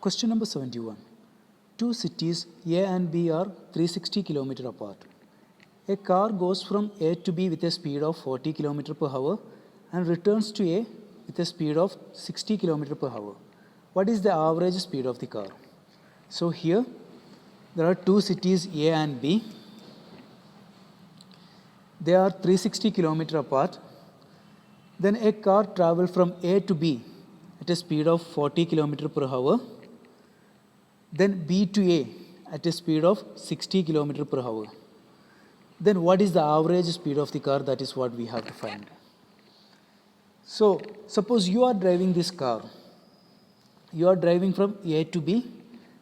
Question number 71. Two cities A and B are 360 km apart. A car goes from A to B with a speed of 40 km per hour and returns to A with a speed of 60 km per hour. What is the average speed of the car? So here there are two cities A and B. They are 360 km apart. Then a car travels from A to B at a speed of 40 km per hour. Then B to A at a speed of 60 km per hour. Then what is the average speed of the car? That is what we have to find. So suppose you are driving this car. You are driving from A to B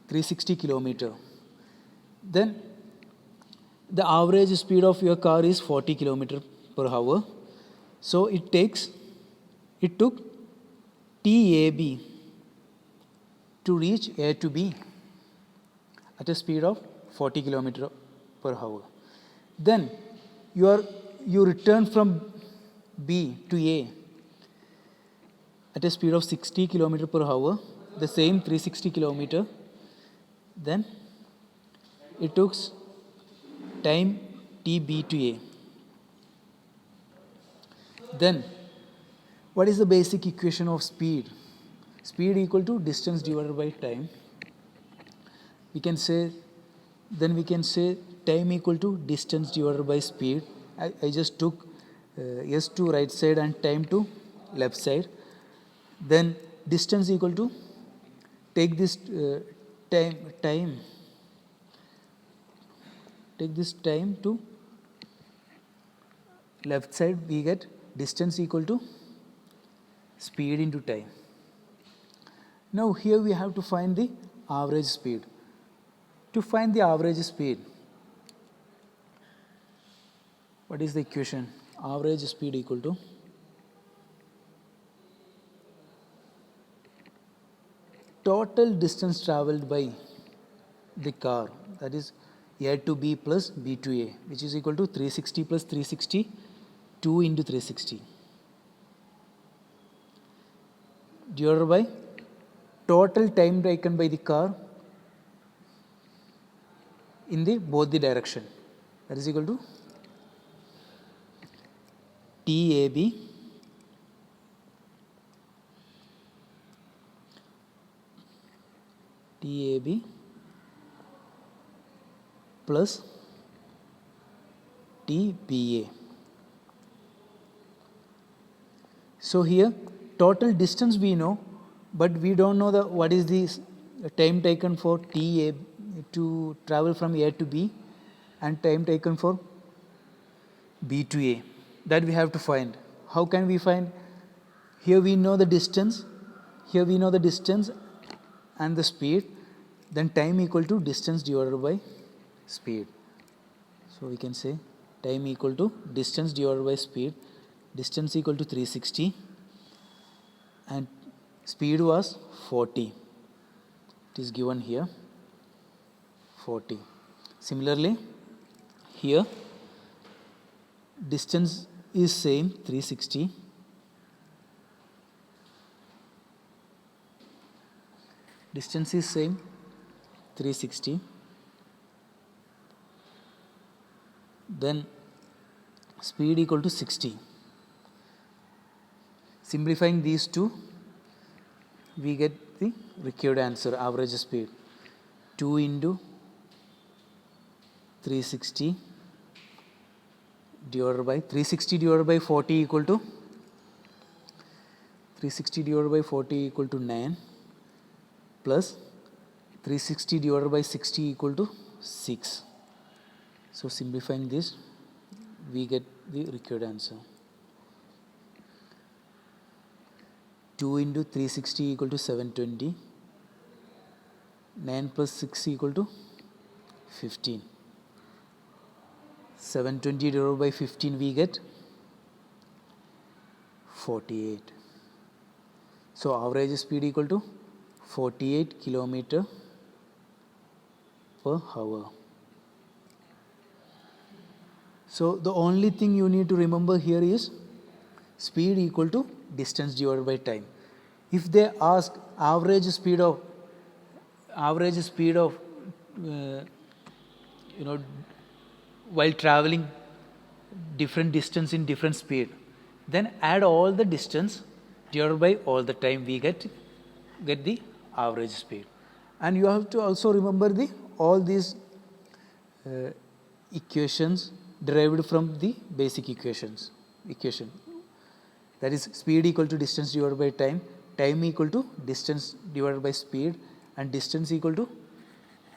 360 km. Then the average speed of your car is 40 km per hour. So it took TAB to reach A to B at a speed of 40 km per hour. Then you return from B to A at a speed of 60 km per hour, the same 360 km. Then it took time TB to A. Then what is the basic equation of speed? Speed equal to distance divided by time. We can say time equal to distance divided by speed. I just took S to right side and time to left side. Then distance equal to, take this time to left side, we get distance equal to speed into time. Now here we have to find the average speed. To find the average speed, what is the equation? Average speed equal to total distance traveled by the car, that is A to B plus B to A, which is equal to 360 plus 360, 2 into 360, divided by total time taken by the car in both the direction, that is equal to TAB plus TBA. So here total distance we know, but we don't know what is the time taken for TA to travel from A to B and time taken for B to A. That we have to find. How can we find? Here we know the distance. Here we know the distance and the speed. Then time equal to distance divided by speed. So we can say time equal to distance divided by speed. Distance equal to 360 and speed was 40. It is given here 40. Similarly, here distance is same 360. Distance is same 360. Then speed equal to 60. Simplifying these two, we get the required answer, average speed. 2 into 360 divided by 360 divided by 40 equal to 9 plus 360 divided by 60 equal to 6. So simplifying this, we get the required answer. 2 into 360 equal to 720. 9 plus 6 equal to 15. 720 divided by 15 we get 48. So average speed equal to 48 km per hour. So the only thing you need to remember here is speed equal to distance divided by time. If they ask average speed of average speed of you know while traveling different distance in different speed, then add all the distance divided by all the time, we get the average speed. And you have to also remember the all these equations derived from the basic equation, that is speed equal to distance divided by time, time equal to distance divided by speed, and distance equal to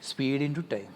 speed into time.